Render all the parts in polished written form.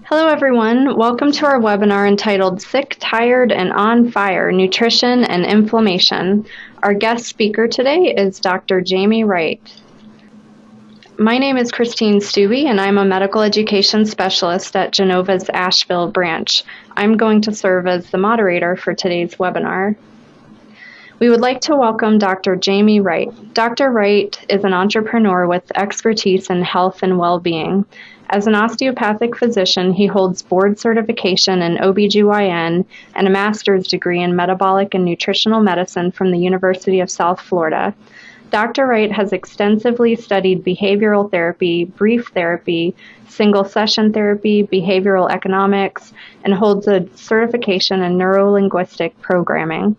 Hello everyone, welcome to our webinar entitled Sick, Tired, and On Fire, Nutrition and Inflammation. Our guest speaker today is Dr. Jamie Wright. My name is Christine Stubbe and I'm a medical education specialist at Genova's Asheville branch. I'm going to serve as the moderator for today's webinar. We would like to welcome Dr. Jamie Wright. Dr. Wright is an entrepreneur with expertise in health and well-being. As an osteopathic physician, he holds board certification in OBGYN and a master's degree in metabolic and nutritional medicine from the University of South Florida. Dr. Wright has extensively studied behavioral therapy, brief therapy, single-session therapy, behavioral economics, and holds a certification in neuro-linguistic programming.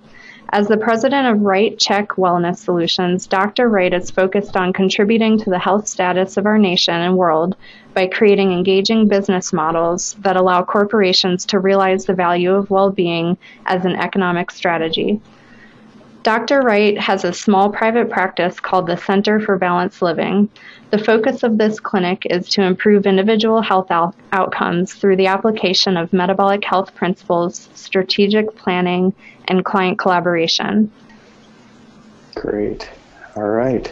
As the president of Wright Czech Wellness Solutions, Dr. Wright is focused on contributing to the health status of our nation and world by creating engaging business models that allow corporations to realize the value of well-being as an economic strategy. Dr. Wright has a small private practice called the Center for Balanced Living. The focus of this clinic is to improve individual health outcomes through the application of metabolic health principles, strategic planning, and client collaboration. Great. All right.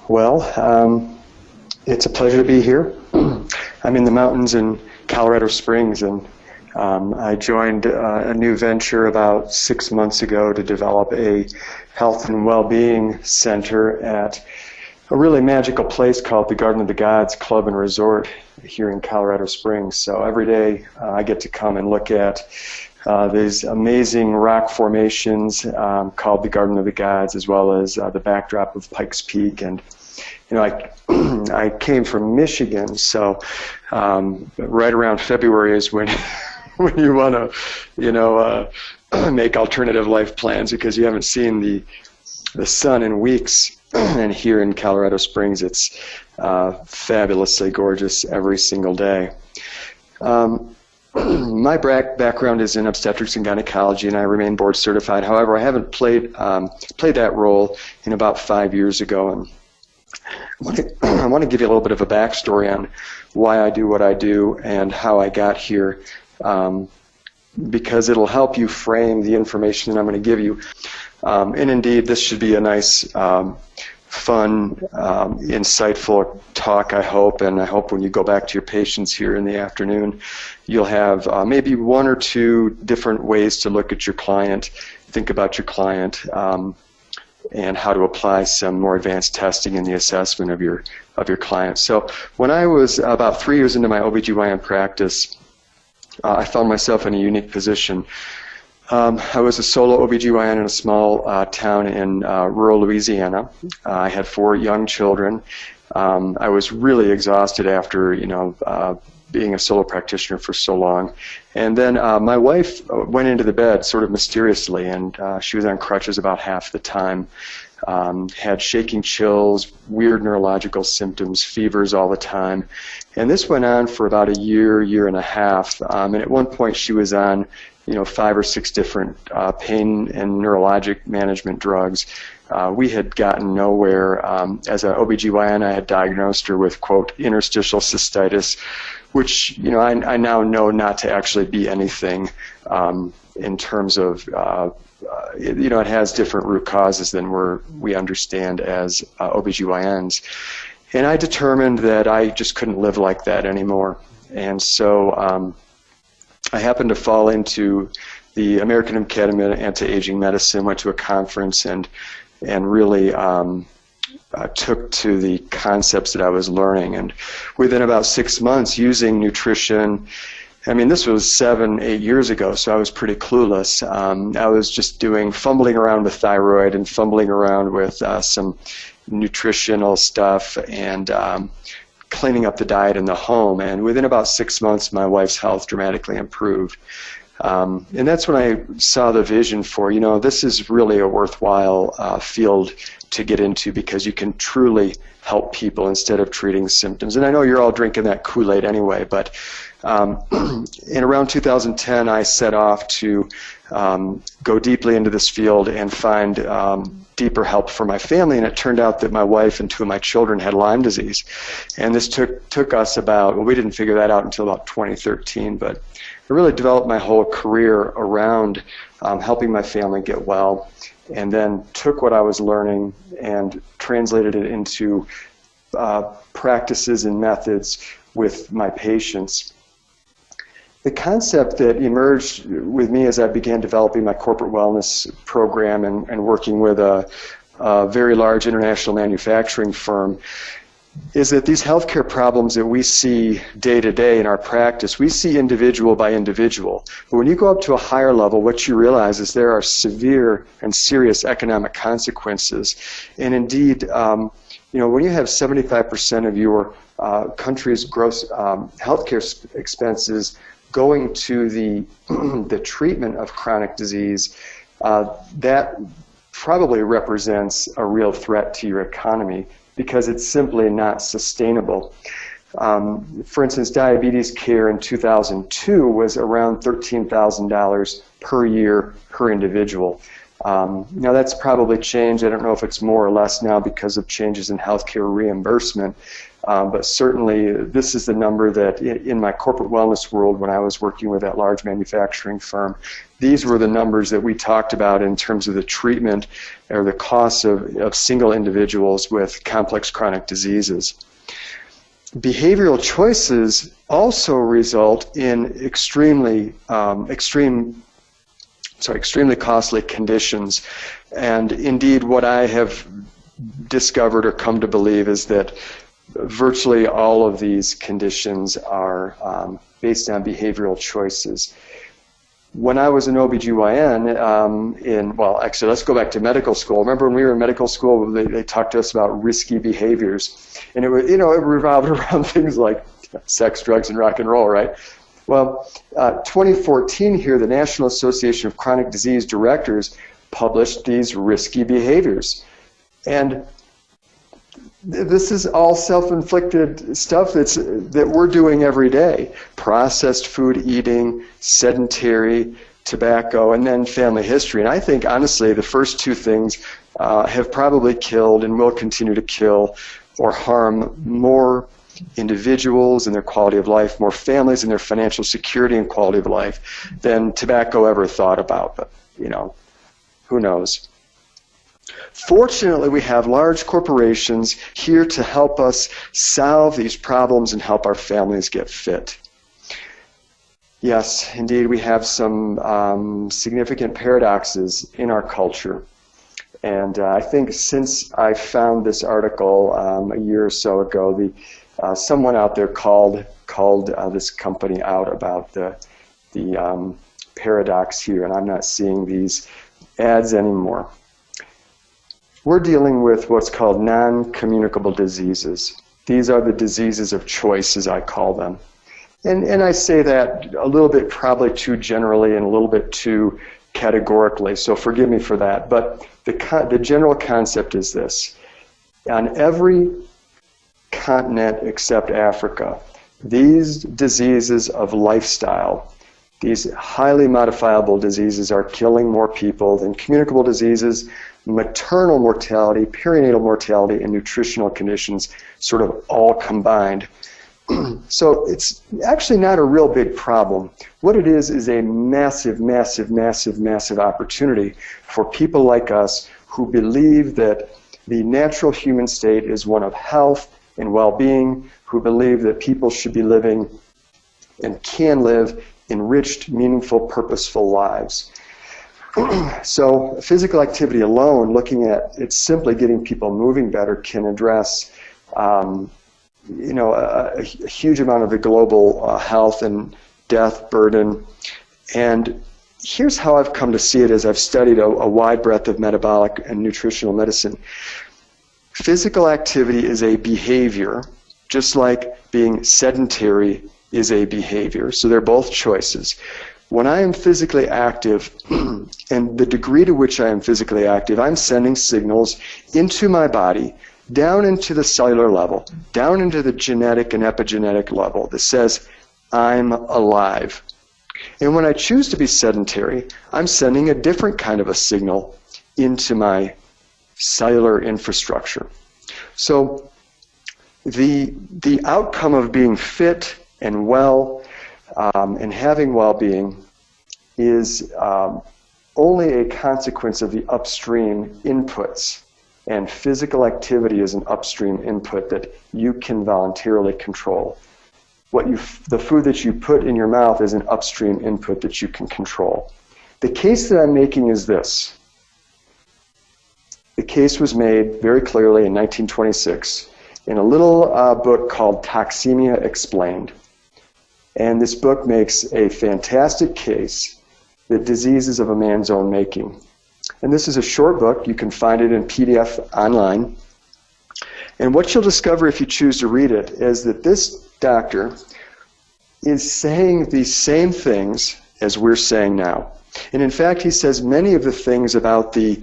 Well, it's a pleasure to be here. I'm in the mountains in Colorado Springs, and I joined a new venture about 6 months ago to develop a health and well-being center at a really magical place called the Garden of the Gods Club and Resort here in Colorado Springs. So every day I get to come and look at these amazing rock formations called the Garden of the Gods, as well as the backdrop of Pikes Peak. And you know, I came from Michigan, so right around February is when when you want to, make alternative life plans because you haven't seen the sun in weeks. And here in Colorado Springs, it's fabulously gorgeous every single day. My background is in obstetrics and gynecology, and I remain board certified. However, I haven't played that role in about 5 years ago. And I want to give you a little bit of a backstory on why I do what I do and how I got here, because it'll help you frame the information that I'm going to give you. And indeed, this should be a nice, fun, insightful talk, I hope. And I hope when you go back to your patients here in the afternoon, you'll have maybe one or two different ways to look at your client, think about your client, and how to apply some more advanced testing in the assessment of your client. So when I was about 3 years into my OBGYN practice, I found myself in a unique position. I was a solo OBGYN in a small town in rural Louisiana. I had 4 young children. I was really exhausted after, being a solo practitioner for so long. And then my wife went into the bed sort of mysteriously, and she was on crutches about half the time. Had shaking chills, weird neurological symptoms, fevers all the time. And this went on for about a year and a half. And at one point she was on 5 or 6 different pain and neurologic management drugs. We had gotten nowhere. As an OBGYN, I had diagnosed her with, quote, interstitial cystitis, which I now know not to actually be anything in terms of, it has different root causes than we understand as OBGYNs. And I determined that I just couldn't live like that anymore. And so I happened to fall into the American Academy of Anti-Aging Medicine, went to a conference, and really took to the concepts that I was learning. And within about 6 months, using nutrition, I mean, this was 7-8 years ago, so I was pretty clueless. I was just fumbling around with thyroid and fumbling around with some nutritional stuff and cleaning up the diet in the home. And within about 6 months, my wife's health dramatically improved. And that's when I saw the vision for, this is really a worthwhile field to get into, because you can truly help people instead of treating symptoms. And I know you're all drinking that Kool-Aid anyway, but in around 2010, I set off to go deeply into this field and find deeper help for my family, and it turned out that my wife and 2 of my children had Lyme disease. And this took us about, well, we didn't figure that out until about 2013, but I really developed my whole career around helping my family get well, and then took what I was learning and translated it into practices and methods with my patients. The concept that emerged with me as I began developing my corporate wellness program and working with a very large international manufacturing firm is that these healthcare problems that we see day to day in our practice, we see individual by individual. But when you go up to a higher level, what you realize is there are severe and serious economic consequences. And indeed, when you have 75% of your country's gross healthcare expenses going to the treatment of chronic disease, that probably represents a real threat to your economy, because it's simply not sustainable. For instance, diabetes care in 2002 was around $13,000 per year per individual. Now that's probably changed. I don't know if it's more or less now because of changes in healthcare reimbursement, but certainly this is the number that in my corporate wellness world, when I was working with that large manufacturing firm, these were the numbers that we talked about in terms of the treatment or the costs of single individuals with complex chronic diseases. Behavioral choices also result in extremely costly conditions. And indeed, what I have discovered or come to believe is that virtually all of these conditions are based on behavioral choices. When I was an OBGYN, actually, let's go back to medical school. Remember when we were in medical school, they talked to us about risky behaviors. And it revolved around things like sex, drugs, and rock and roll, right? Well, 2014 here, the National Association of Chronic Disease Directors published these risky behaviors. And this is all self-inflicted stuff that we're doing every day. Processed food eating, sedentary, tobacco, and then family history. And I think, honestly, the first 2 things have probably killed and will continue to kill or harm more individuals and their quality of life, more families and their financial security and quality of life than tobacco ever thought about. But, who knows? Fortunately, we have large corporations here to help us solve these problems and help our families get fit. Yes, indeed, we have some significant paradoxes in our culture. And I think since I found this article a year or so ago, someone out there called this company out about the paradox here, and I'm not seeing these ads anymore. We're dealing with what's called non-communicable diseases. These are the diseases of choice, as I call them. And I say that a little bit probably too generally and a little bit too categorically, so forgive me for that. But the general concept is this. On every continent except Africa, these diseases of lifestyle, these highly modifiable diseases, are killing more people than communicable diseases, maternal mortality, perinatal mortality, and nutritional conditions sort of all combined. So it's actually not a real big problem. What it is a massive, massive, massive, massive opportunity for people like us who believe that the natural human state is one of health and well-being, who believe that people should be living and can live enriched, meaningful, purposeful lives. So physical activity alone, looking at it simply getting people moving better, can address a huge amount of the global health and death burden. And here's how I've come to see it as I've studied a wide breadth of metabolic and nutritional medicine. Physical activity is a behavior, just like being sedentary is a behavior. So they're both choices. When I am physically active, and the degree to which I am physically active, I'm sending signals into my body, down into the cellular level, down into the genetic and epigenetic level that says, I'm alive. And when I choose to be sedentary, I'm sending a different kind of a signal into my cellular infrastructure. So the outcome of being fit and well and having well-being is only a consequence of the upstream inputs. And physical activity is an upstream input that you can voluntarily control. The food that you put in your mouth is an upstream input that you can control. The case that I'm making is this. The case was made very clearly in 1926 in a little book called Toxemia Explained. And this book makes a fantastic case that diseases of a man's own making. And this is a short book. You can find it in PDF online. And what you'll discover if you choose to read it is that this doctor is saying these same things as we're saying now. And in fact, he says many of the things about the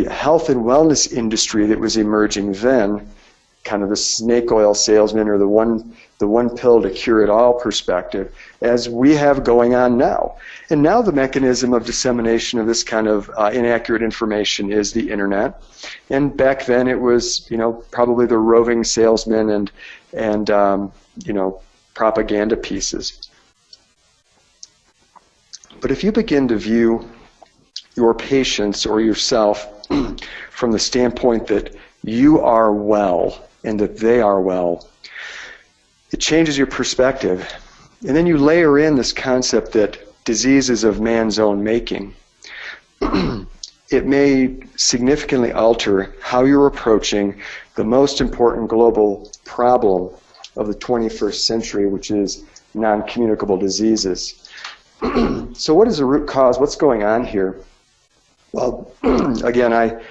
health and wellness industry that was emerging then, kind of the snake oil salesman or the one pill to cure it all perspective, as we have going on now. And now the mechanism of dissemination of this kind of inaccurate information is the internet. And back then it was, probably the roving salesman and propaganda pieces. But if you begin to view your patients or yourself from the standpoint that you are well and that they are well, it changes your perspective. And then you layer in this concept that disease is of man's own making. It may significantly alter how you're approaching the most important global problem of the 21st century, which is non-communicable diseases. So what is the root cause? What's going on here? Well, again, I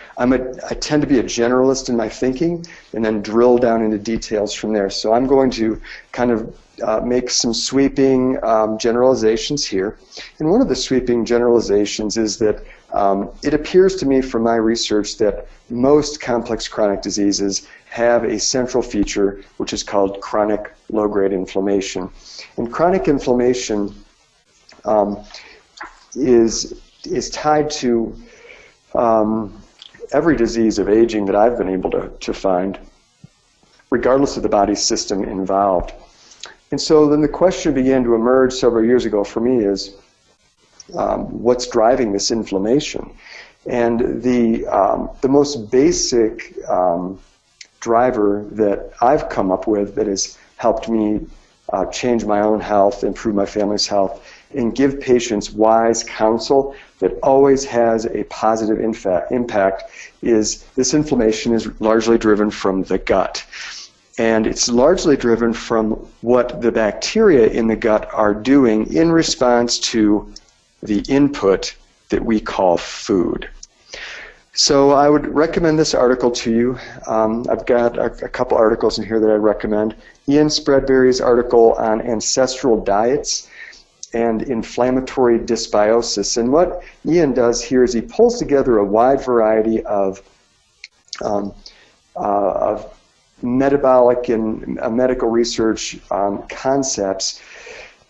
tend to be a generalist in my thinking and then drill down into details from there. So I'm going to kind of make some sweeping generalizations here. And one of the sweeping generalizations is that it appears to me from my research that most complex chronic diseases have a central feature which is called chronic low-grade inflammation. And chronic inflammation is tied to every disease of aging that I've been able to find, regardless of the body system involved. And so then the question began to emerge several years ago for me is, what's driving this inflammation? And the most basic driver that I've come up with that has helped me change my own health, improve my family's health, and give patients wise counsel that always has a positive impact is this inflammation is largely driven from the gut. And it's largely driven from what the bacteria in the gut are doing in response to the input that we call food. So I would recommend this article to you. I've got a couple articles in here that I recommend. Ian Spreadbury's article on ancestral diets and inflammatory dysbiosis. And what Ian does here is he pulls together a wide variety of metabolic and medical research concepts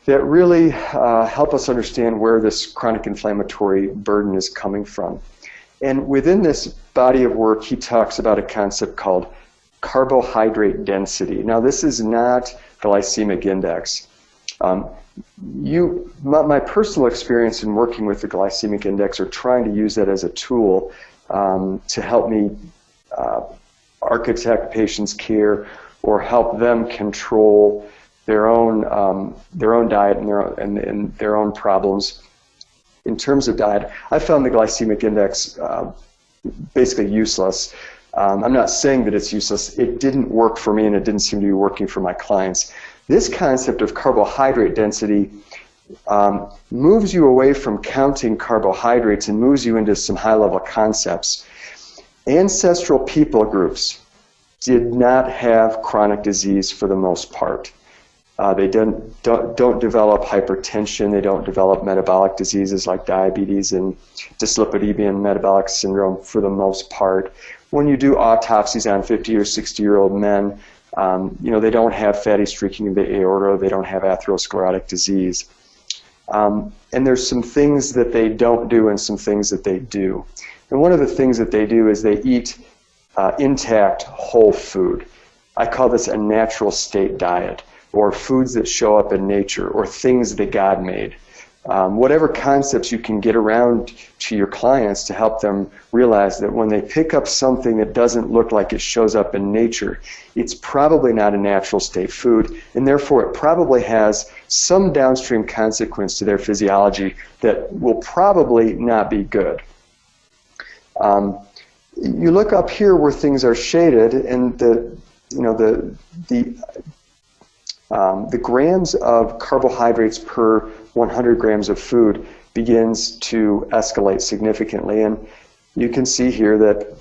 that really help us understand where this chronic inflammatory burden is coming from. And within this body of work, he talks about a concept called carbohydrate density. Now, this is not glycemic index. My personal experience in working with the glycemic index or trying to use that as a tool to help me architect patients' care or help them control their own diet and their own problems. In terms of diet, I found the glycemic index basically useless. I'm not saying that it's useless. It didn't work for me, and it didn't seem to be working for my clients. This concept of carbohydrate density moves you away from counting carbohydrates and moves you into some high-level concepts. Ancestral people groups did not have chronic disease for the most part. They don't develop hypertension. They don't develop metabolic diseases like diabetes and dyslipidemia and metabolic syndrome for the most part. When you do autopsies on 50 or 60-year-old men, they don't have fatty streaking of the aorta. They don't have atherosclerotic disease. And there's some things that they don't do and some things that they do. And one of the things that they do is they eat intact whole food. I call this a natural state diet, or foods that show up in nature, or things that God made. Whatever concepts you can get around to your clients to help them realize that when they pick up something that doesn't look like it shows up in nature, it's probably not a natural state food, and therefore it probably has some downstream consequence to their physiology that will probably not be good. You look up here where things are shaded, and the grams of carbohydrates per 100 grams of food begins to escalate significantly. And you can see here that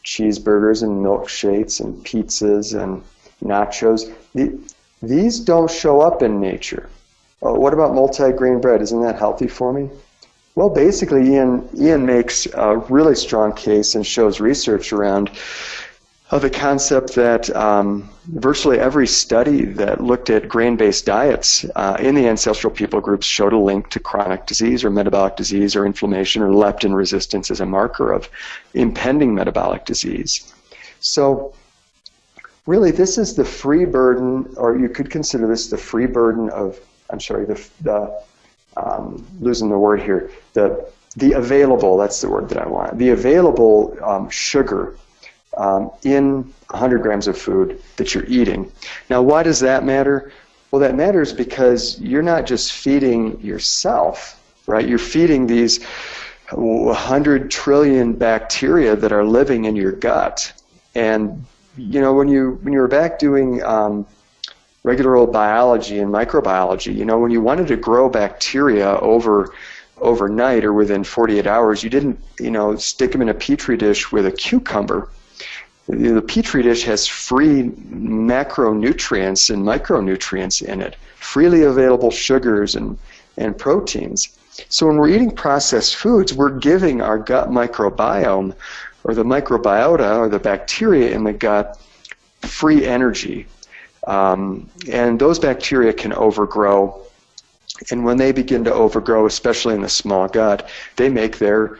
cheeseburgers and milkshakes and pizzas and nachos, these don't show up in nature. What about multi-grain bread? Isn't that healthy for me? Well, basically, Ian makes a really strong case and shows research around the concept that virtually every study that looked at grain-based diets in the ancestral people groups showed a link to chronic disease or metabolic disease or inflammation or leptin resistance as a marker of impending metabolic disease. So really, this is the free burden, or you could consider this the free burden of, losing the word here, the available, that's the word that I want, the available sugar in 100 grams of food that you're eating. Now, why does that matter? Well, that matters because you're not just feeding yourself, right? You're feeding these 100 trillion bacteria that are living in your gut. And, when you were back doing regular old biology and microbiology, when you wanted to grow bacteria overnight or within 48 hours, you didn't, stick them in a petri dish with a cucumber. The petri dish has free macronutrients and micronutrients in it, freely available sugars and proteins. So when we're eating processed foods, we're giving our gut microbiome, or the microbiota, or the bacteria in the gut, free energy. And those bacteria can overgrow. And when they begin to overgrow, especially in the small gut, they make their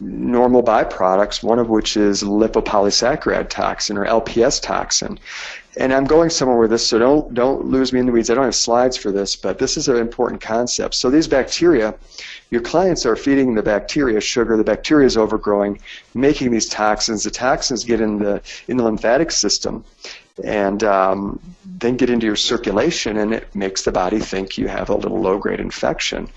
normal byproducts, one of which is lipopolysaccharide toxin, or LPS toxin. And I'm going somewhere with this, so don't lose me in the weeds. I don't have slides for this, but this is an important concept. So these bacteria, your clients are feeding the bacteria sugar. The bacteria is overgrowing, making these toxins. The toxins get in the lymphatic system and then get into your circulation, and it makes the body think you have a little low-grade infection.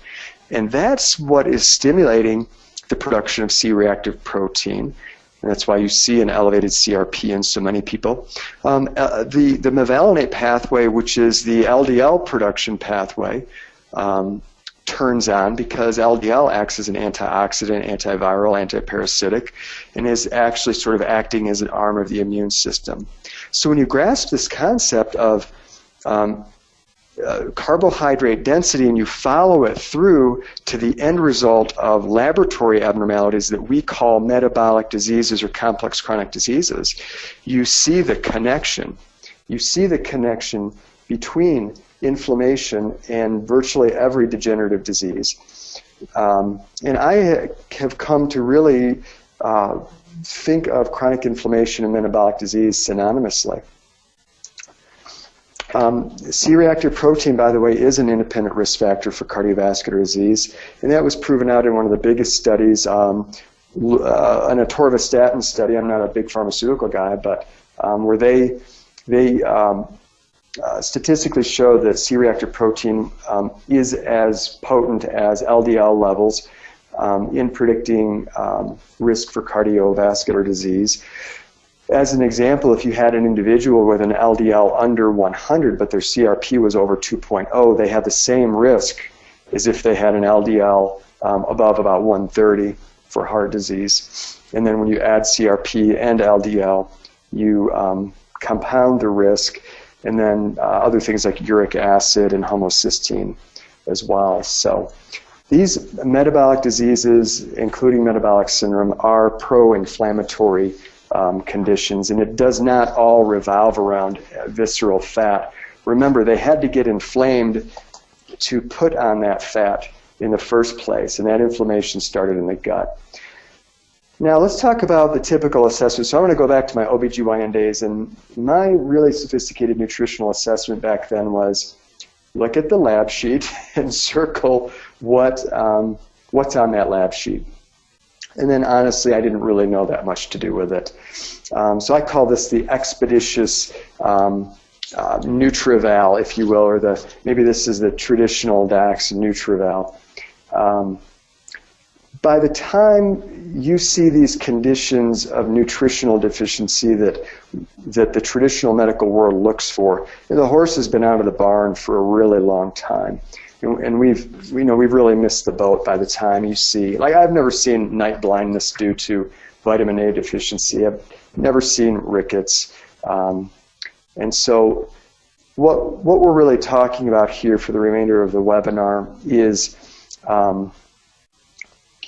And that's what is stimulating the production of C-reactive protein. And that's why you see an elevated CRP in so many people. The mevalonate pathway, which is the LDL production pathway, turns on because LDL acts as an antioxidant, antiviral, antiparasitic, and is actually sort of acting as an arm of the immune system. So when you grasp this concept of carbohydrate density and you follow it through to the end result of laboratory abnormalities that we call metabolic diseases or complex chronic diseases, you see the connection. You see the connection between inflammation and virtually every degenerative disease. And I have come to really think of chronic inflammation and metabolic disease synonymously. C-reactive protein, by the way, is an independent risk factor for cardiovascular disease, and that was proven out in one of the biggest studies, an atorvastatin study. I'm not a big pharmaceutical guy, but where they statistically show that C-reactive protein is as potent as LDL levels in predicting risk for cardiovascular disease. As an example, if you had an individual with an LDL under 100, but their CRP was over 2.0, they have the same risk as if they had an LDL above about 130 for heart disease. And then when you add CRP and LDL, you compound the risk. and then other things like uric acid and homocysteine as well. So these metabolic diseases, including metabolic syndrome, are pro-inflammatory conditions, and it does not all revolve around visceral fat. Remember, they had to get inflamed to put on that fat in the first place, and that inflammation started in the gut. Now let's talk about the typical assessment. So I want to go back to my OBGYN days, and my really sophisticated nutritional assessment back then was look at the lab sheet and circle what's on that lab sheet. And then honestly, I didn't really know that much to do with it. So I call this the expeditious Nutrival, if you will, or maybe this is the traditional DAX Nutrival. By the time you see these conditions of nutritional deficiency that the traditional medical world looks for, the horse has been out of the barn for a really long time. And we've really missed the boat by the time you see, like I've never seen night blindness due to vitamin A deficiency. I've never seen rickets. And so what we're really talking about here for the remainder of the webinar is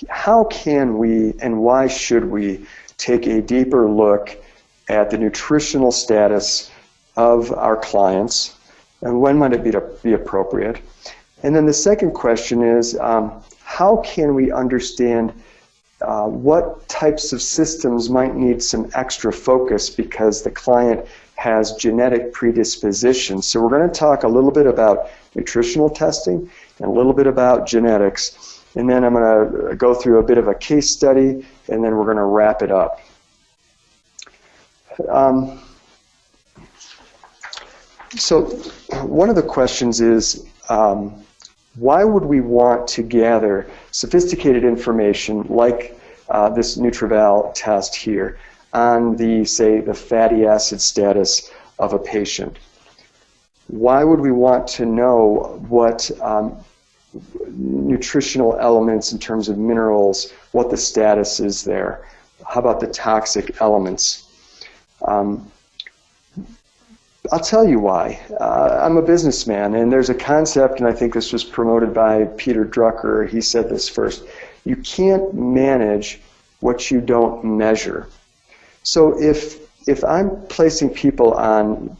how can we and why should we take a deeper look at the nutritional status of our clients, and when might it be appropriate? And then the second question is, how can we understand what types of systems might need some extra focus because the client has genetic predisposition? So we're going to talk a little bit about nutritional testing and a little bit about genetics. And then I'm going to go through a bit of a case study, and then we're going to wrap it up. So one of the questions is, why would we want to gather sophisticated information like this Nutrival test here on say, the fatty acid status of a patient? Why would we want to know what nutritional elements in terms of minerals, what the status is there? How about the toxic elements? I'll tell you why. I'm a businessman, and there's a concept, and I think this was promoted by Peter Drucker. He said this first. You can't manage what you don't measure. So if I'm placing people on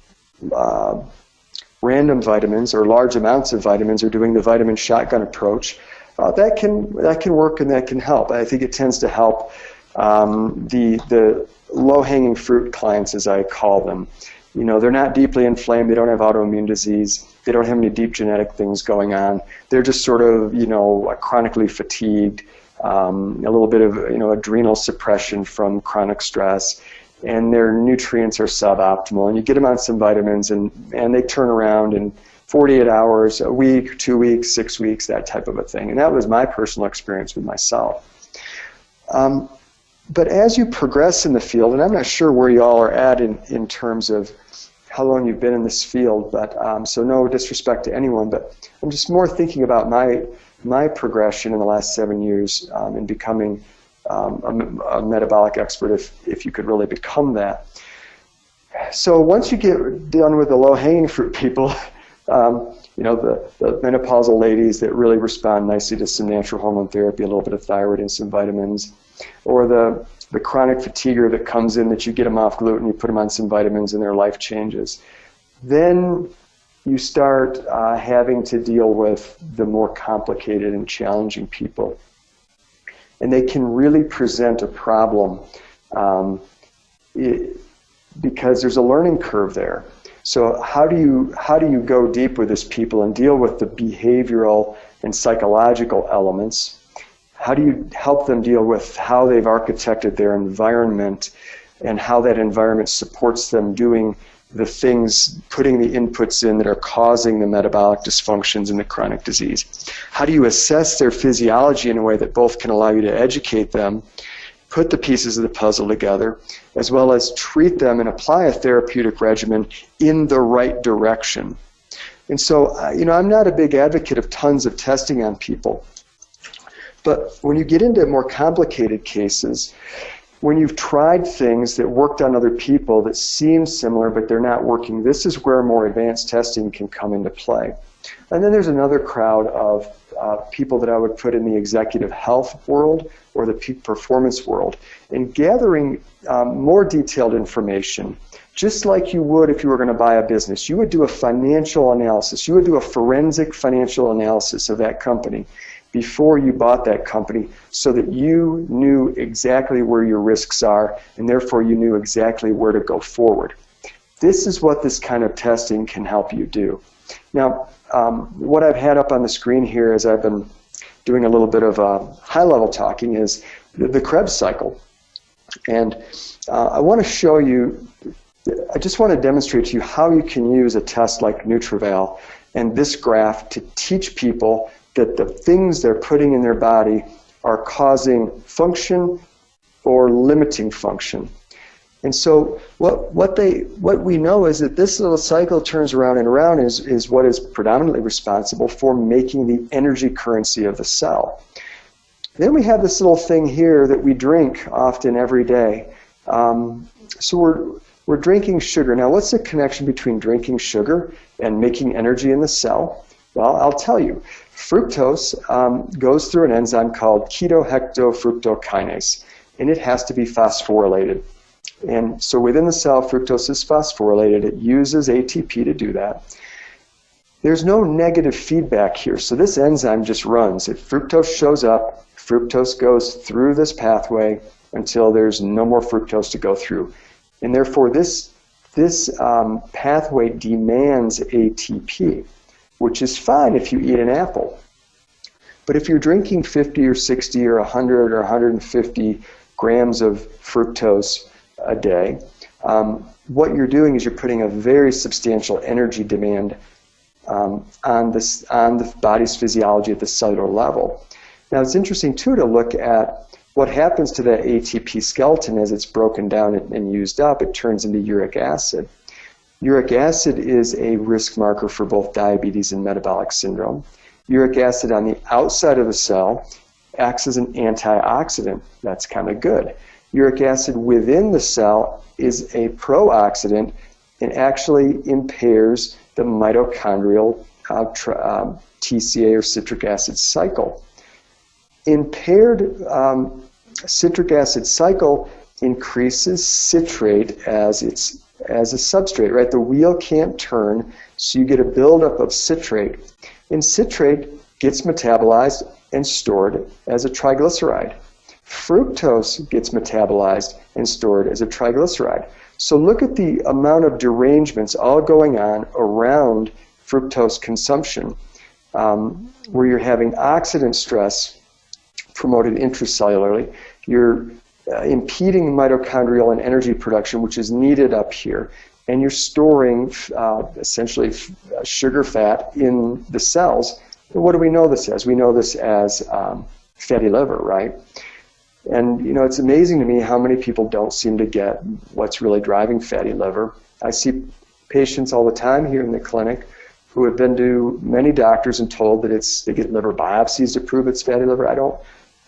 random vitamins or large amounts of vitamins or doing the vitamin shotgun approach, that can work and that can help. I think it tends to help the low-hanging fruit clients, as I call them. You know, they're not deeply inflamed, they don't have autoimmune disease, they don't have any deep genetic things going on. They're just sort of, chronically fatigued, a little bit of, adrenal suppression from chronic stress, and their nutrients are suboptimal. And you get them on some vitamins, and they turn around in 48 hours, a week, 2 weeks, 6 weeks, that type of a thing. And that was my personal experience with myself. But as you progress in the field, and I'm not sure where you all are at in terms of how long you've been in this field, but so no disrespect to anyone, but I'm just more thinking about my progression in the last 7 years in becoming a metabolic expert, if you could really become that. So once you get done with the low-hanging fruit people, the menopausal ladies that really respond nicely to some natural hormone therapy, a little bit of thyroid and some vitamins, or the chronic fatiguer that comes in that you get them off gluten, you put them on some vitamins and their life changes. Then you start having to deal with the more complicated and challenging people. And they can really present a problem because there's a learning curve there. So how do you go deep with these people and deal with the behavioral and psychological elements? How do you help them deal with how they've architected their environment and how that environment supports them doing the things, putting the inputs in that are causing the metabolic dysfunctions and the chronic disease? How do you assess their physiology in a way that both can allow you to educate them, put the pieces of the puzzle together, as well as treat them and apply a therapeutic regimen in the right direction? And so, I'm not a big advocate of tons of testing on people. But when you get into more complicated cases, when you've tried things that worked on other people that seem similar but they're not working, this is where more advanced testing can come into play. And then there's another crowd of people that I would put in the executive health world or the peak performance world, and gathering more detailed information, just like you would if you were going to buy a business. You would do a financial analysis. You would do a forensic financial analysis of that company before you bought that company, so that you knew exactly where your risks are, and therefore you knew exactly where to go forward. This is what this kind of testing can help you do. Now, what I've had up on the screen here as I've been doing a little bit of high-level talking is the Krebs cycle. And I want to show you, I just want to demonstrate to you how you can use a test like NutriVal and this graph to teach people that the things they're putting in their body are causing function or limiting function. And so what we know is that this little cycle turns around and around is what is predominantly responsible for making the energy currency of the cell. Then we have this little thing here that we drink often every day. So we're drinking sugar. Now, what's the connection between drinking sugar and making energy in the cell? Well, I'll tell you. Fructose goes through an enzyme called ketohexofructokinase, and it has to be phosphorylated. And so within the cell, fructose is phosphorylated. It uses ATP to do that. There's no negative feedback here, so this enzyme just runs. If fructose shows up, fructose goes through this pathway until there's no more fructose to go through. And therefore, this pathway demands ATP, which is fine if you eat an apple. But if you're drinking 50 or 60 or 100 or 150 grams of fructose a day, what you're doing is you're putting a very substantial energy demand on the body's physiology at the cellular level. Now, it's interesting, too, to look at what happens to that ATP skeleton as it's broken down and used up. It turns into uric acid. Uric acid is a risk marker for both diabetes and metabolic syndrome. Uric acid on the outside of the cell acts as an antioxidant. That's kind of good. Uric acid within the cell is a pro-oxidant and actually impairs the mitochondrial TCA or citric acid cycle. Impaired citric acid cycle increases citrate as a substrate, right? The wheel can't turn, so you get a buildup of citrate. And citrate gets metabolized and stored as a triglyceride. Fructose gets metabolized and stored as a triglyceride. So look at the amount of derangements all going on around fructose consumption, where you're having oxidant stress promoted intracellularly. You're impeding mitochondrial and energy production, which is needed up here, and you're storing essentially sugar fat in the cells. And what do we know this as? We know this as fatty liver, right? And you know, it's amazing to me how many people don't seem to get what's really driving fatty liver. I see patients all the time here in the clinic who have been to many doctors and told that they get liver biopsies to prove it's fatty liver. I don't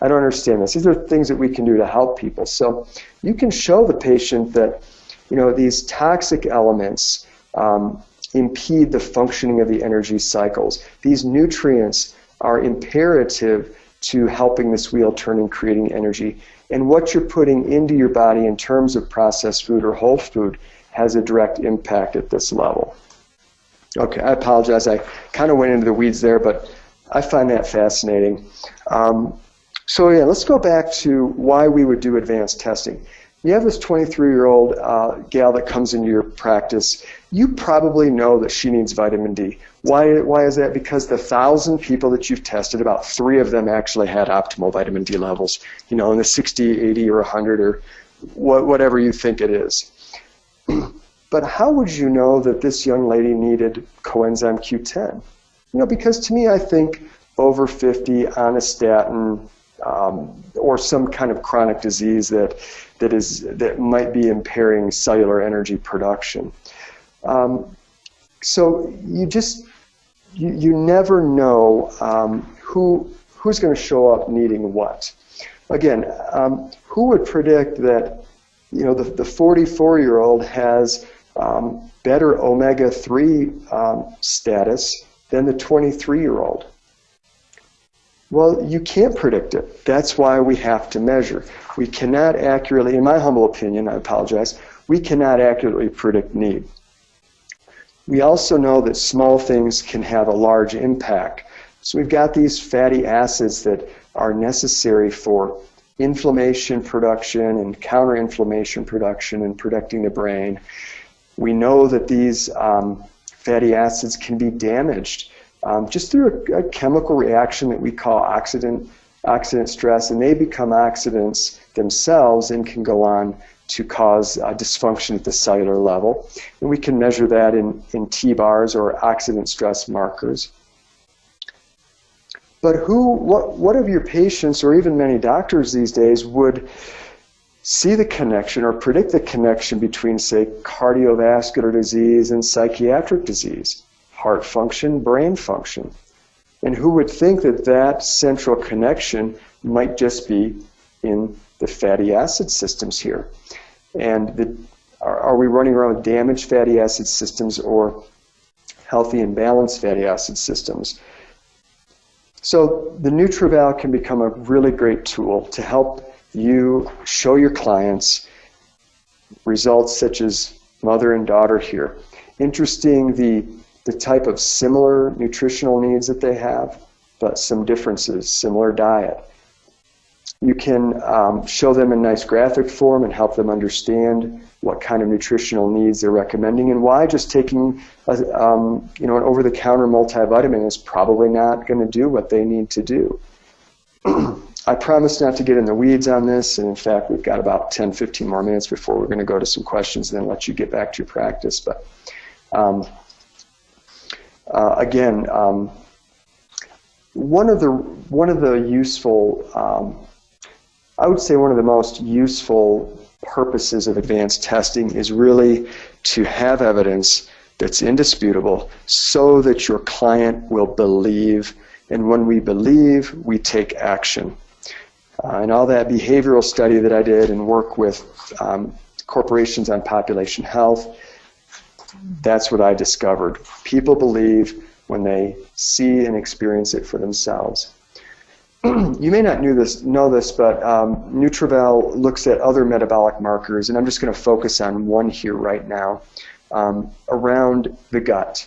understand this. These are things that we can do to help people. So you can show the patient that, you know, these toxic elements impede the functioning of the energy cycles. These nutrients are imperative to helping this wheel turn and creating energy. And what you're putting into your body in terms of processed food or whole food has a direct impact at this level. Okay, I apologize. I kind of went into the weeds there, but I find that fascinating. So yeah, let's go back to why we would do advanced testing. You have this 23-year-old gal that comes into your practice. You probably know that she needs vitamin D. Why is that? Because the 1,000 people that you've tested, about 3 of them actually had optimal vitamin D levels, you know, in the 60, 80, or 100, or whatever you think it is. But how would you know that this young lady needed coenzyme Q10? You know, because to me, I think over 50 on a statin, or some kind of chronic disease that might be impairing cellular energy production. So you never know who who's going to show up needing what? Again, who would predict that, you know, the 44-year-old has better omega-3 status than the 23-year-old? Well, you can't predict it. That's why we have to measure. We cannot accurately, in my humble opinion, I apologize, we cannot accurately predict need. We also know that small things can have a large impact. So we've got these fatty acids that are necessary for inflammation production and counter-inflammation production and protecting the brain. We know that these fatty acids can be damaged just through a chemical reaction that we call oxidant stress, and they become oxidants themselves and can go on to cause dysfunction at the cellular level. And we can measure that in T-bars or oxidant stress markers. But what of your patients, or even many doctors these days, would see the connection or predict the connection between, say, cardiovascular disease and psychiatric disease, heart function, brain function? And who would think that that central connection might just be in the fatty acid systems here? And are we running around with damaged fatty acid systems or healthy and balanced fatty acid systems? So the NutriVal can become a really great tool to help you show your clients results such as mother and daughter here. Interesting, the type of similar nutritional needs that they have, but some differences, similar diet. You can show them in nice graphic form and help them understand what kind of nutritional needs they're recommending and why just taking an over-the-counter multivitamin is probably not going to do what they need to do. I promise not to get in the weeds on this, and in fact, we've got about 10, 15 more minutes before we're going to go to some questions and then let you get back to your practice. But again, one of the useful, I would say one of the most useful purposes of advanced testing is really to have evidence that's indisputable so that your client will believe, and when we believe, we take action. And all that behavioral study that I did and work with corporations on population health, that's what I discovered. People believe when they see and experience it for themselves. You may not know this, but NutriVal looks at other metabolic markers, and I'm just going to focus on one here right now, around the gut.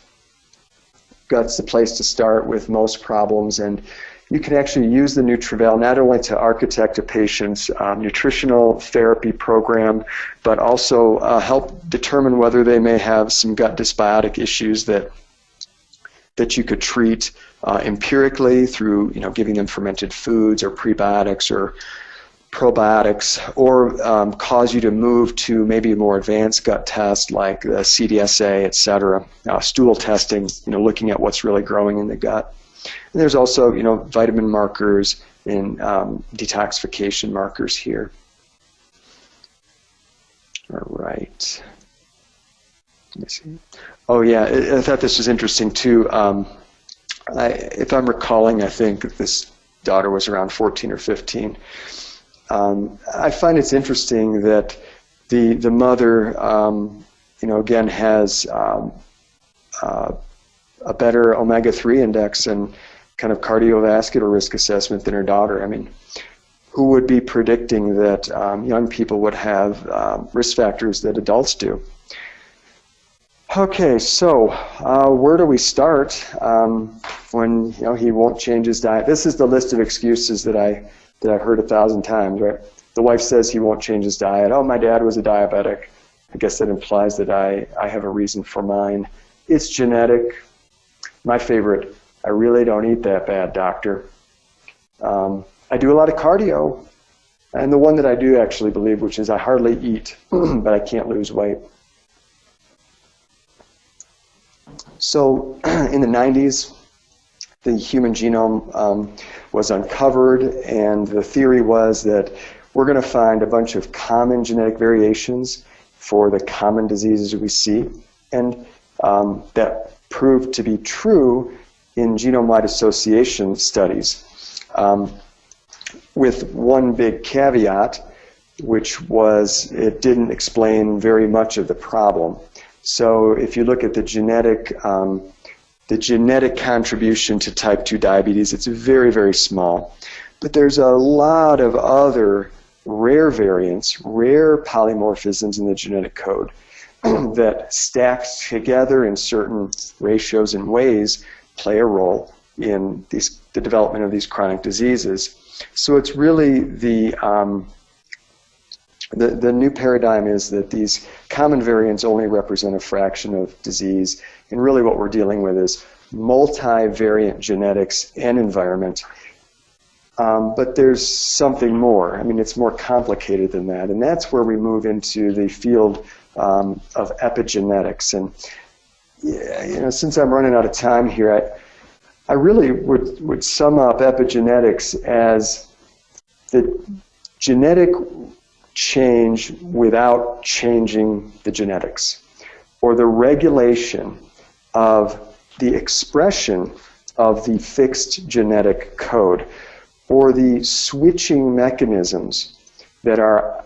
Gut's the place to start with most problems, and you can actually use the NutriVal not only to architect a patient's nutritional therapy program, but also help determine whether they may have some gut dysbiotic issues that you could treat empirically through, giving them fermented foods or prebiotics or probiotics, or cause you to move to maybe a more advanced gut test like the CDSA, etc. Stool testing, looking at what's really growing in the gut. And there's also, vitamin markers and detoxification markers here. All right. Let me see. Oh yeah, I thought this was interesting too. If I'm recalling, I think this daughter was around 14 or 15. I find it's interesting that the mother, again has a better omega-3 index and kind of cardiovascular risk assessment than her daughter. I mean, who would be predicting that young people would have risk factors that adults do? Okay, so where do we start when he won't change his diet? This is the list of excuses that I've heard 1,000 times, right? The wife says he won't change his diet. Oh, my dad was a diabetic. I guess that implies that I have a reason for mine. It's genetic. My favorite, I really don't eat that bad, doctor. I do a lot of cardio. And the one that I do actually believe, which is I hardly eat, but I can't lose weight. So in the 90s, the human genome was uncovered, and the theory was that we're going to find a bunch of common genetic variations for the common diseases we see, and that proved to be true in genome-wide association studies. with one big caveat, which was it didn't explain very much of the problem. So if you look at the genetic contribution to type 2 diabetes, it's very, very small. But there's a lot of other rare variants, rare polymorphisms in the genetic code that stacked together in certain ratios and ways play a role in the development of these chronic diseases. So it's really the new paradigm is that these common variants only represent a fraction of disease, and really what we're dealing with is multivariant genetics and environment. But there's something more. I mean, it's more complicated than that, and that's where we move into the field of epigenetics. And since I'm running out of time here, I really would sum up epigenetics as the genetic change without changing the genetics, or the regulation of the expression of the fixed genetic code, or the switching mechanisms that are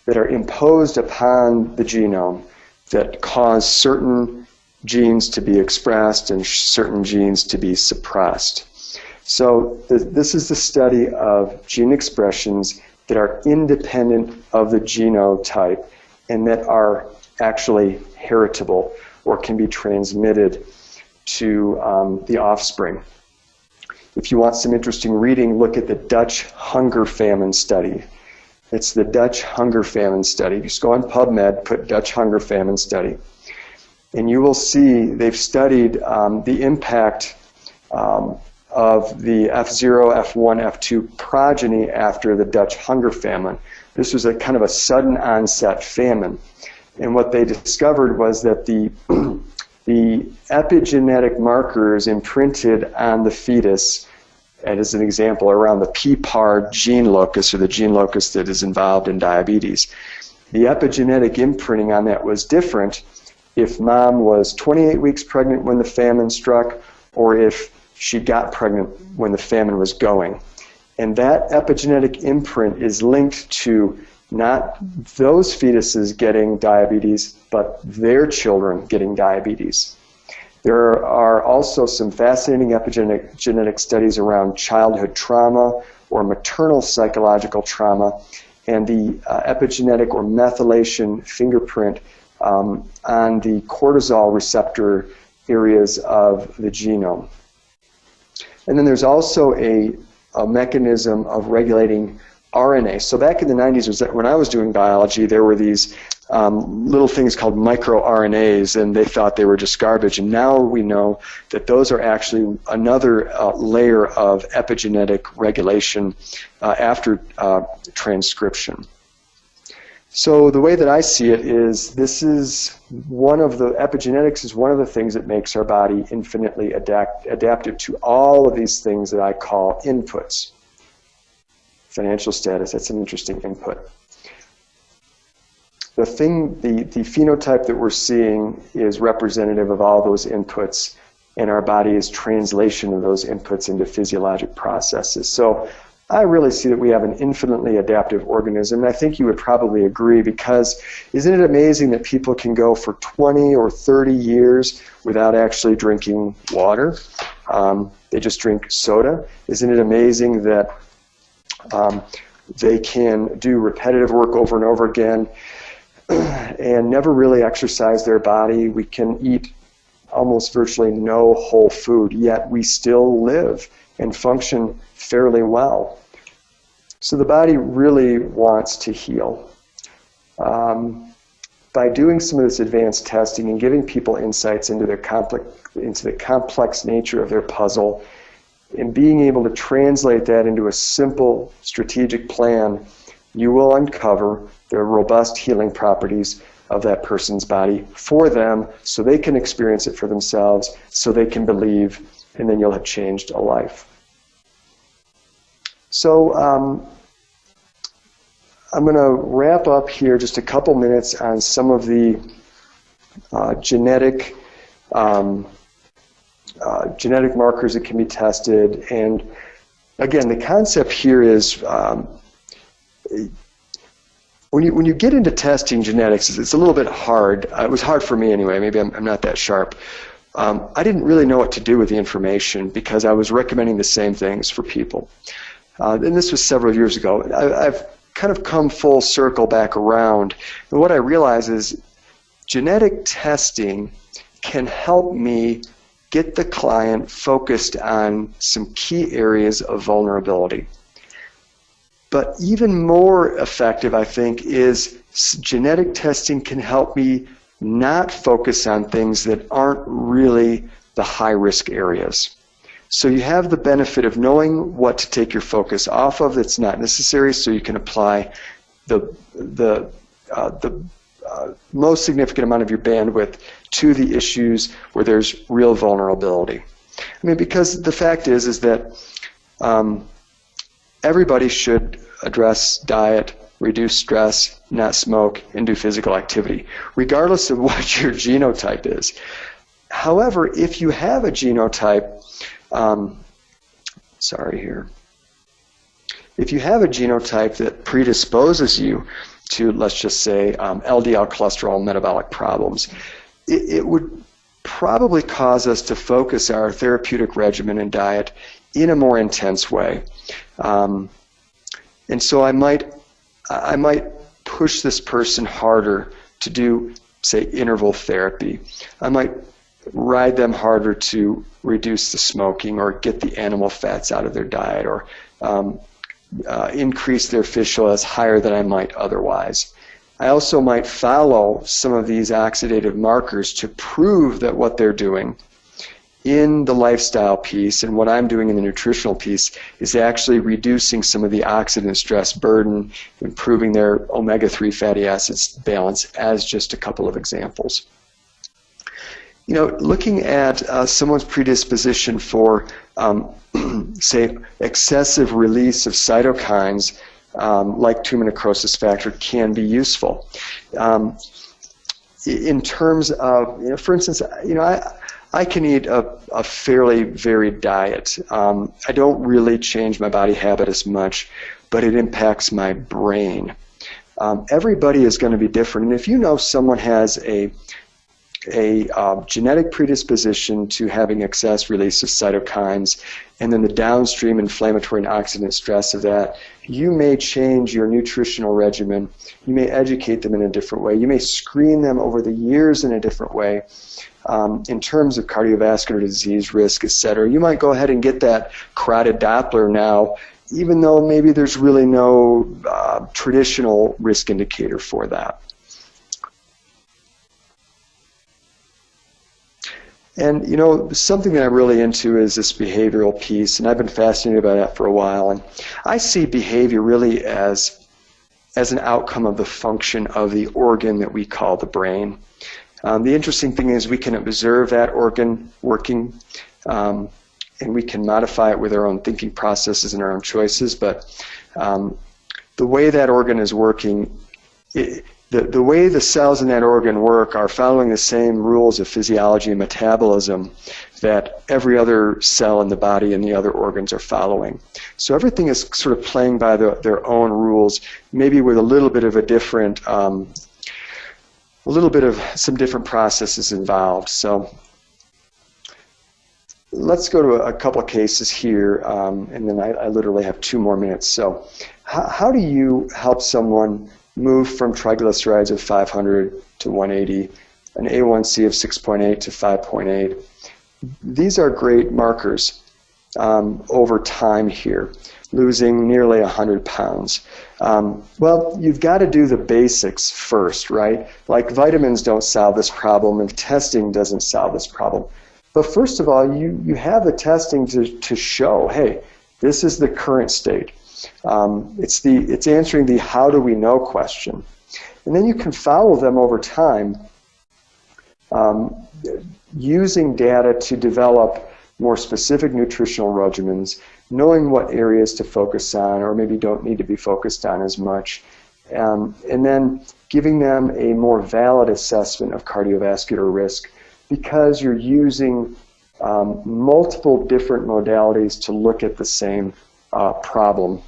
imposed upon the genome that cause certain genes to be expressed and certain genes to be suppressed. So this is the study of gene expressions that are independent of the genotype and that are actually heritable or can be transmitted to the offspring. If you want some interesting reading, look at the Dutch hunger famine study. It's the Dutch hunger famine study. Just go on PubMed, put Dutch hunger famine study, and you will see they've studied the impact of the F0, F1, F2 progeny after the Dutch hunger famine. This was a kind of a sudden onset famine. And what they discovered was that the epigenetic markers imprinted on the fetus, and as an example, around the PPAR gene locus, or the gene locus that is involved in diabetes, the epigenetic imprinting on that was different if mom was 28 weeks pregnant when the famine struck, or if she got pregnant when the famine was going. And that epigenetic imprint is linked to not those fetuses getting diabetes, but their children getting diabetes. There are also some fascinating epigenetic studies around childhood trauma or maternal psychological trauma, and the epigenetic or methylation fingerprint on the cortisol receptor areas of the genome. And then there's also a mechanism of regulating RNA. So back in the 90s, when I was doing biology, there were these little things called microRNAs, and they thought they were just garbage. And now we know that those are actually another layer of epigenetic regulation after transcription. So the way that I see it is epigenetics is one of the things that makes our body infinitely adaptive to all of these things that I call inputs. Financial status, that's an interesting input. The phenotype that we're seeing is representative of all those inputs, and our body is translation of those inputs into physiologic processes. So I really see that we have an infinitely adaptive organism, and I think you would probably agree, because isn't it amazing that people can go for 20 or 30 years without actually drinking water? They just drink soda. Isn't it amazing that they can do repetitive work over and over again and never really exercise their body? We can eat almost virtually no whole food, yet we still live and function fairly well. So the body really wants to heal. By doing some of this advanced testing and giving people insights into the complex nature of their puzzle, and being able to translate that into a simple strategic plan, you will uncover the robust healing properties of that person's body for them, so they can experience it for themselves, so they can believe, and then you'll have changed a life. So I'm going to wrap up here just a couple minutes on some of the genetic genetic markers that can be tested. And again, the concept here is when you get into testing genetics, it's a little bit hard. It was hard for me anyway. Maybe I'm not that sharp. I didn't really know what to do with the information because I was recommending the same things for people. And this was several years ago. I've kind of come full circle back around. And what I realize is genetic testing can help me get the client focused on some key areas of vulnerability. But even more effective, I think, is genetic testing can help me not focus on things that aren't really the high-risk areas. So you have the benefit of knowing what to take your focus off of that's not necessary, so you can apply the most significant amount of your bandwidth to the issues where there's real vulnerability. I mean, because the fact is that everybody should address diet, reduce stress, not smoke, and do physical activity, regardless of what your genotype is. However, if you have a genotype, if you have a genotype that predisposes you to, let's just say, LDL cholesterol metabolic problems, it would probably cause us to focus our therapeutic regimen and diet in a more intense way. And so I might push this person harder to do, say, interval therapy. I might ride them harder to reduce the smoking or get the animal fats out of their diet or increase their fish oils higher than I might otherwise. I also might follow some of these oxidative markers to prove that what they're doing in the lifestyle piece and what I'm doing in the nutritional piece is actually reducing some of the oxidant stress burden, improving their omega-3 fatty acids balance, as just a couple of examples. You know, looking at someone's predisposition for, say, excessive release of cytokines like tumor necrosis factor can be useful. In terms of, for instance, I can eat a fairly varied diet. I don't really change my body habit as much, but it impacts my brain. Everybody is going to be different, and if you know someone has a genetic predisposition to having excess release of cytokines, and then the downstream inflammatory and oxidant stress of that, you may change your nutritional regimen. You may educate them in a different way. You may screen them over the years in a different way in terms of cardiovascular disease risk, etc. You might go ahead and get that carotid Doppler now, even though maybe there's really no traditional risk indicator for that. And, something that I'm really into is this behavioral piece, and I've been fascinated by that for a while. And I see behavior really as an outcome of the function of the organ that we call the brain. The interesting thing is we can observe that organ working, and we can modify it with our own thinking processes and our own choices, but the way that organ is working, the way the cells in that organ work are following the same rules of physiology and metabolism that every other cell in the body and the other organs are following. So everything is sort of playing by their own rules, maybe with a little bit of a different, some different processes involved. So let's go to a couple of cases here, and then I literally have 2 more minutes. So how do you help someone move from triglycerides of 500 to 180, an A1C of 6.8 to 5.8? These are great markers over time here, losing nearly 100 pounds. Well, you've got to do the basics first, right? Like vitamins don't solve this problem, and testing doesn't solve this problem. But first of all, you have the testing to show, hey, this is the current state. It's answering the how do we know question. And then you can follow them over time using data to develop more specific nutritional regimens, knowing what areas to focus on or maybe don't need to be focused on as much, and then giving them a more valid assessment of cardiovascular risk because you're using multiple different modalities to look at the same problem.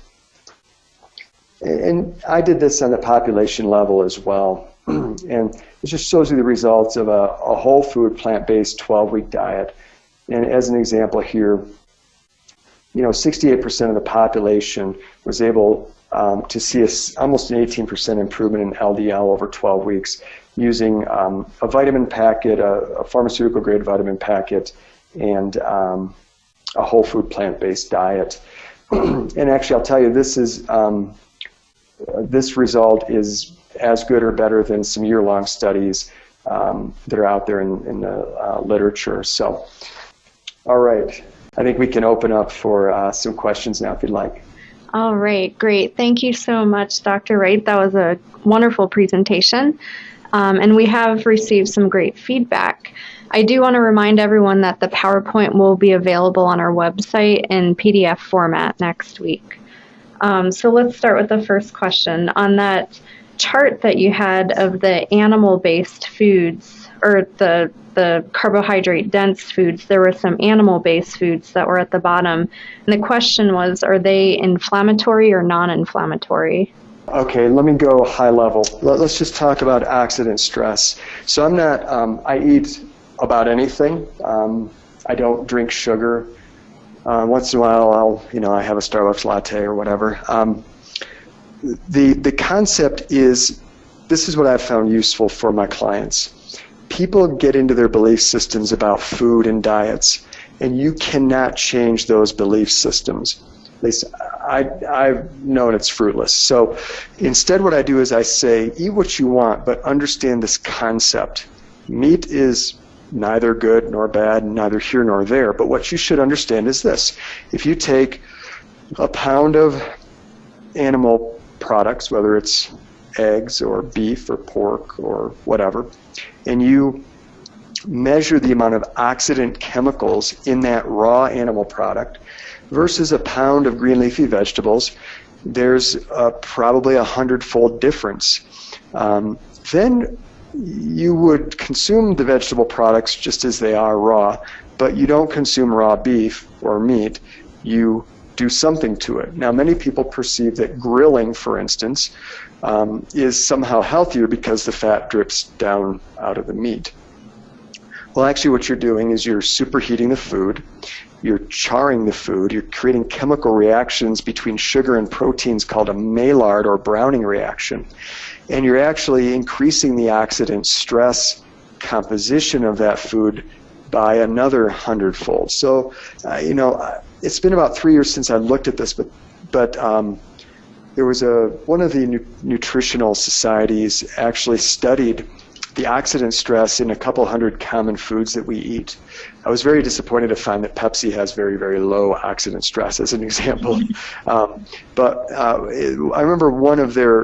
And I did this on the population level as well. And it just shows you the results of a whole food, plant-based 12-week diet. And as an example here, 68% of the population was able to see almost an 18% improvement in LDL over 12 weeks using a vitamin packet, a pharmaceutical-grade vitamin packet, and a whole food plant-based diet. And actually, I'll tell you, this result is as good or better than some year-long studies that are out there in the literature. So, all right. I think we can open up for some questions now if you'd like. All right, great. Thank you so much, Dr. Wright. That was a wonderful presentation. And we have received some great feedback. I do want to remind everyone that the PowerPoint will be available on our website in PDF format next week. So let's start with the first question. On that chart that you had of the animal-based foods, or the carbohydrate-dense foods, there were some animal-based foods that were at the bottom. And the question was, are they inflammatory or non-inflammatory? Okay, let me go high level. Let's just talk about oxidant stress. So I'm not, I eat about anything. I don't drink sugar. Once in a while, I have a Starbucks latte or whatever. The concept is, this is what I've found useful for my clients. People get into their belief systems about food and diets, and you cannot change those belief systems. At least I've known it's fruitless. So instead what I do is I say, eat what you want, but understand this concept. Meat is neither good nor bad, neither here nor there, but what you should understand is this. If you take a pound of animal products, whether it's eggs or beef or pork or whatever, and you measure the amount of oxidant chemicals in that raw animal product versus a pound of green leafy vegetables, there's probably 100-fold difference. Then you would consume the vegetable products just as they are raw, but you don't consume raw beef or meat. You do something to it. Now, many people perceive that grilling, for instance, is somehow healthier because the fat drips down out of the meat. Well, actually what you're doing is you're superheating the food, you're charring the food, you're creating chemical reactions between sugar and proteins called a Maillard or Browning reaction, and you're actually increasing the oxidant stress composition of that food by another 100-fold. So, it's been about 3 years since I looked at this, but there was one of the nutritional societies actually studied the oxidant stress in a couple hundred common foods that we eat. I was very disappointed to find that Pepsi has very, very low oxidant stress, as an example. But I remember one of their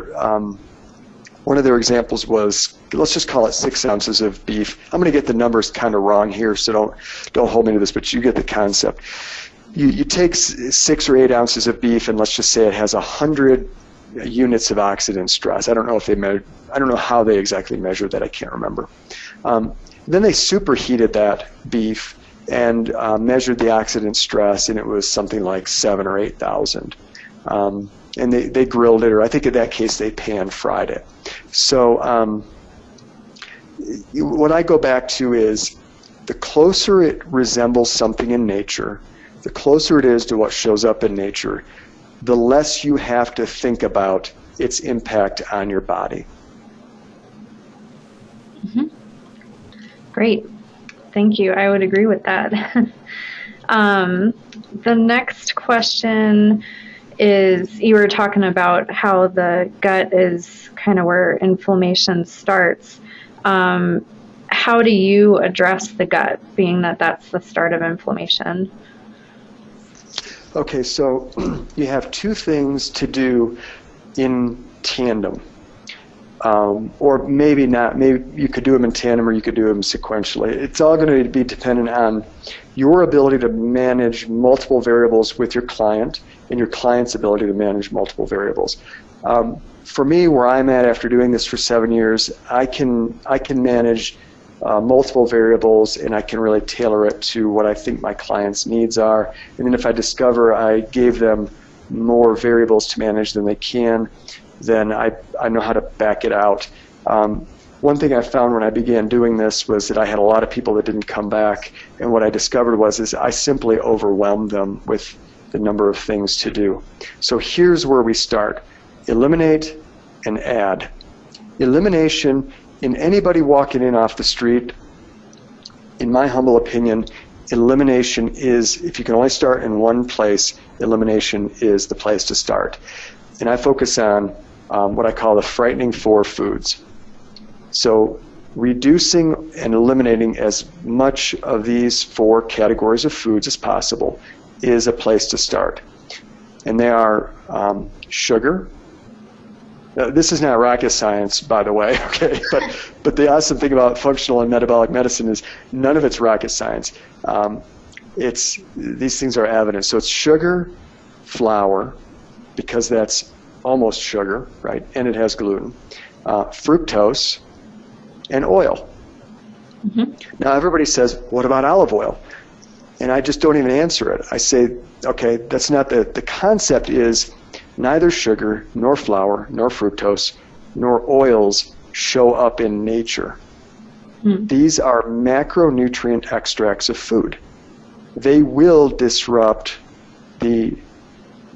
examples was, let's just call it 6 ounces of beef. I'm going to get the numbers kind of wrong here, so don't hold me to this, but you get the concept. You take 6 or 8 ounces of beef, and let's just say it has 100 units of oxidant stress. I don't know how they exactly measured that. I can't remember. Then they superheated that beef and measured the oxidant stress, and it was something like 7,000 or 8,000. And they grilled it, or I think in that case they pan-fried it. So what I go back to is, the closer it resembles something in nature, the closer it is to what shows up in nature, the less you have to think about its impact on your body. Mm-hmm. Great. Thank you. I would agree with that. The next question is, you were talking about how the gut is kind of where inflammation starts. How do you address the gut, being that that's the start of inflammation? Okay, so you have 2 things to do in tandem. Or maybe not. Maybe you could do them in tandem or you could do them sequentially. It's all going to be dependent on your ability to manage multiple variables with your client and your client's ability to manage multiple variables. For me, where I'm at after doing this for 7 years, I can manage multiple variables, and I can really tailor it to what I think my client's needs are. And then if I discover I gave them more variables to manage than they can, then I know how to back it out. One thing I found when I began doing this was that I had a lot of people that didn't come back, and what I discovered is I simply overwhelmed them with the number of things to do. So here's where we start. Eliminate and add. Elimination, in anybody walking in off the street, in my humble opinion, elimination is, if you can only start in one place, elimination is the place to start. And I focus on what I call the frightening four foods. So reducing and eliminating as much of these four categories of foods as possible is a place to start. And they are sugar. This is not rocket science, by the way, okay? But the awesome thing about functional and metabolic medicine is none of it's rocket science. These things are evident. So it's sugar, flour, because that's almost sugar, right? And it has gluten. Fructose, and oil. Mm-hmm. Now everybody says, what about olive oil? And I just don't even answer it. I say, okay, that's not the concept is neither sugar, nor flour, nor fructose, nor oils show up in nature. These are macronutrient extracts of food. They will disrupt the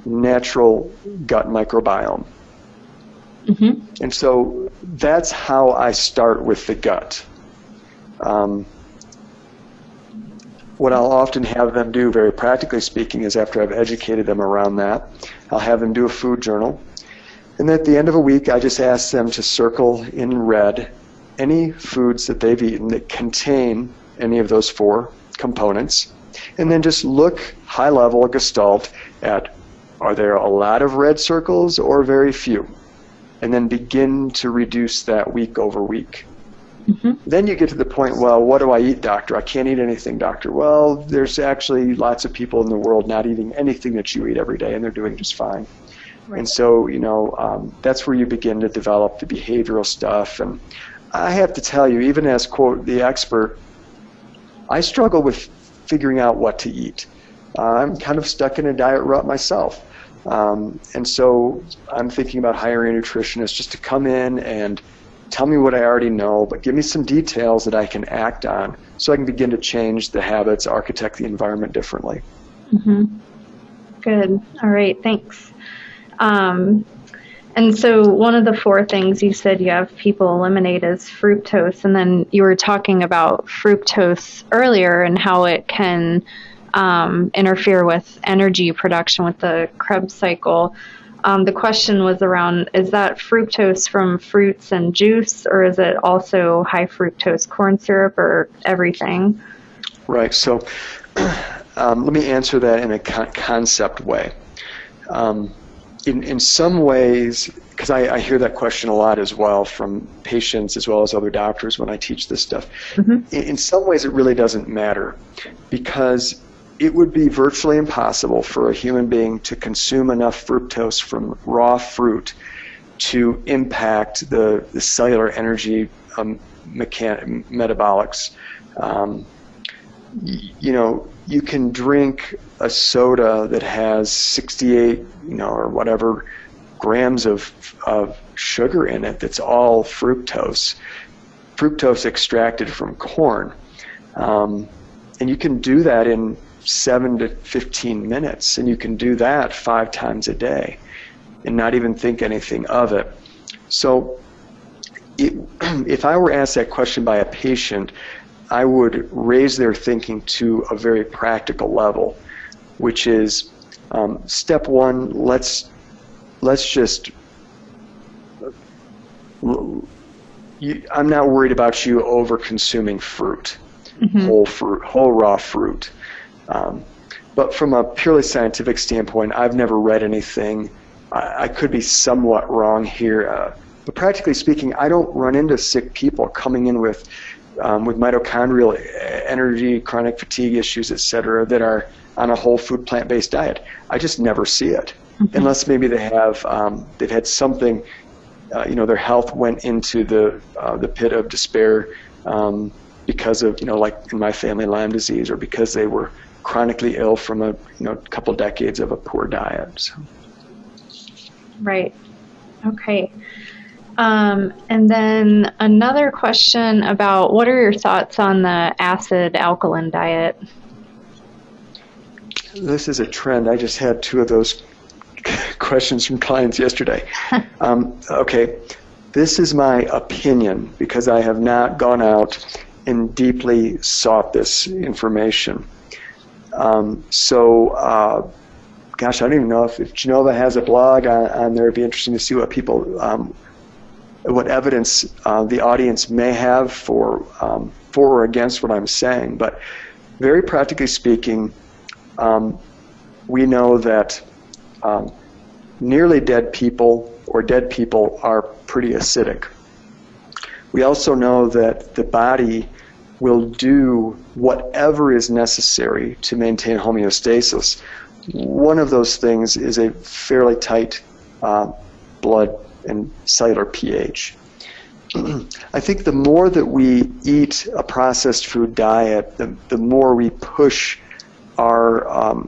natural gut microbiome. Mm-hmm. And so that's how I start with the gut. What I'll often have them do, very practically speaking, is after I've educated them around that, I'll have them do a food journal. And at the end of a week, I just ask them to circle in red any foods that they've eaten that contain any of those four components. And then just look high level, gestalt, at are there a lot of red circles or very few? And then begin to reduce that week over week. Mm-hmm. Then you get to the point, well, what do I eat, doctor? I can't eat anything, doctor. Well, there's actually lots of people in the world not eating anything that you eat every day, and they're doing just fine. Right. And so, that's where you begin to develop the behavioral stuff. And I have to tell you, even as, quote, the expert, I struggle with figuring out what to eat. I'm kind of stuck in a diet rut myself. And so I'm thinking about hiring a nutritionist just to come in and tell me what I already know, but give me some details that I can act on so I can begin to change the habits, architect the environment differently. Mm-hmm. Good. All right. Thanks. And so one of the four things you said you have people eliminate is fructose, and then you were talking about fructose earlier and how it can interfere with energy production with the Krebs cycle. The question was around, is that fructose from fruits and juice, or is it also high fructose corn syrup, or everything? Right. So let me answer that in a concept way. In some ways, because I hear that question a lot as well from patients as well as other doctors when I teach this stuff. Mm-hmm. In some ways, it really doesn't matter, because it would be virtually impossible for a human being to consume enough fructose from raw fruit to impact the cellular energy metabolics. You can drink a soda that has 68, or whatever grams of sugar in it that's all fructose extracted from corn. And you can do that in 7 to 15 minutes, and you can do that 5 times a day and not even think anything of it. So if I were asked that question by a patient, I would raise their thinking to a very practical level, which is step one, let's just, I'm not worried about you over consuming fruit, mm-hmm. whole raw fruit. But from a purely scientific standpoint, I've never read anything. I could be somewhat wrong here, but practically speaking, I don't run into sick people coming in with mitochondrial energy, chronic fatigue issues, etc., that are on a whole food plant-based diet. I just never see it, mm-hmm. unless maybe they've had something, their health went into the pit of despair, because of, like in my family, Lyme disease, or because they were chronically ill from a couple decades of a poor diet. So. Right. Okay. And then another question about what are your thoughts on the acid alkaline diet? This is a trend. I just had 2 of those questions from clients yesterday. Okay. This is my opinion because I have not gone out and deeply sought this information. Gosh, I don't even know if Genova has a blog on there. It'd be interesting to see what people, what evidence the audience may have for or against what I'm saying. But very practically speaking, we know that nearly dead people or dead people are pretty acidic. We also know that the body will do whatever is necessary to maintain homeostasis. One of those things is a fairly tight blood and cellular pH. I think the more that we eat a processed food diet, the more we push our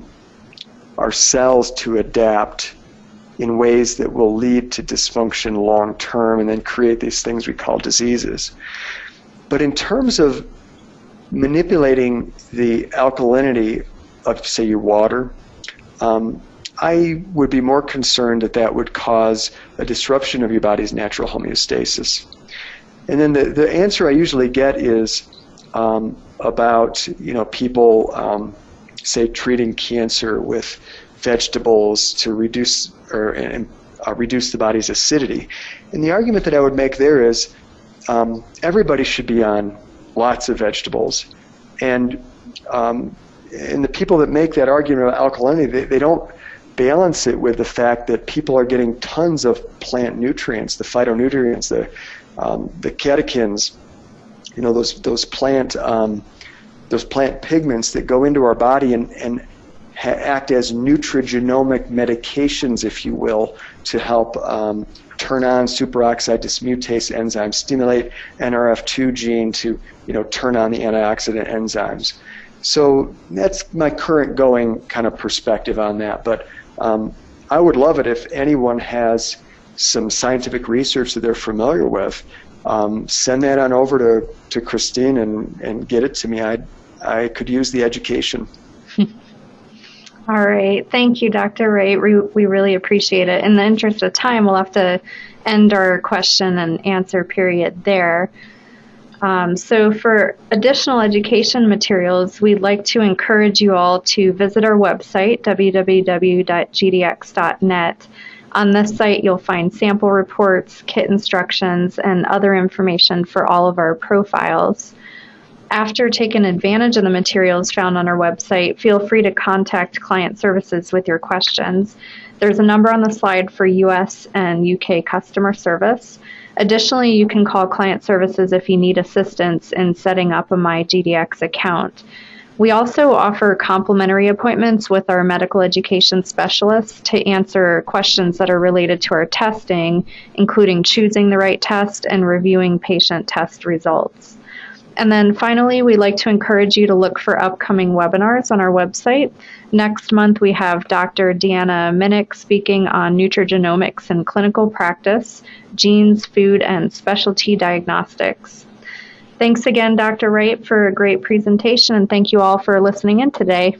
cells to adapt in ways that will lead to dysfunction long term and then create these things we call diseases. But in terms of manipulating the alkalinity of, say, your water, I would be more concerned that would cause a disruption of your body's natural homeostasis. And then the answer I usually get is about people say treating cancer with vegetables to reduce the body's acidity. And the argument that I would make there is everybody should be on lots of vegetables. And the people that make that argument about alkalinity, they don't balance it with the fact that people are getting tons of plant nutrients, the phytonutrients, the catechins, those plant pigments that go into our body and act as nutrigenomic medications, if you will, to help turn on superoxide dismutase enzymes, stimulate NRF2 gene to turn on the antioxidant enzymes. So that's my current going kind of perspective on that. But I would love it if anyone has some scientific research that they're familiar with. Send that on over to Christine and get it to me. I could use the education. All right. Thank you, Dr. Wright. We really appreciate it. In the interest of time, we'll have to end our question and answer period there. So for additional education materials, we'd like to encourage you all to visit our website, www.gdx.net. On this site, you'll find sample reports, kit instructions, and other information for all of our profiles. After taking advantage of the materials found on our website, feel free to contact client services with your questions. There's a number on the slide for US and UK customer service. Additionally, you can call client services if you need assistance in setting up a MyGDX account. We also offer complimentary appointments with our medical education specialists to answer questions that are related to our testing, including choosing the right test and reviewing patient test results. And then finally, we'd like to encourage you to look for upcoming webinars on our website. Next month, we have Dr. Deanna Minnick speaking on nutrigenomics in clinical practice, genes, food, and specialty diagnostics. Thanks again, Dr. Wright, for a great presentation, and thank you all for listening in today.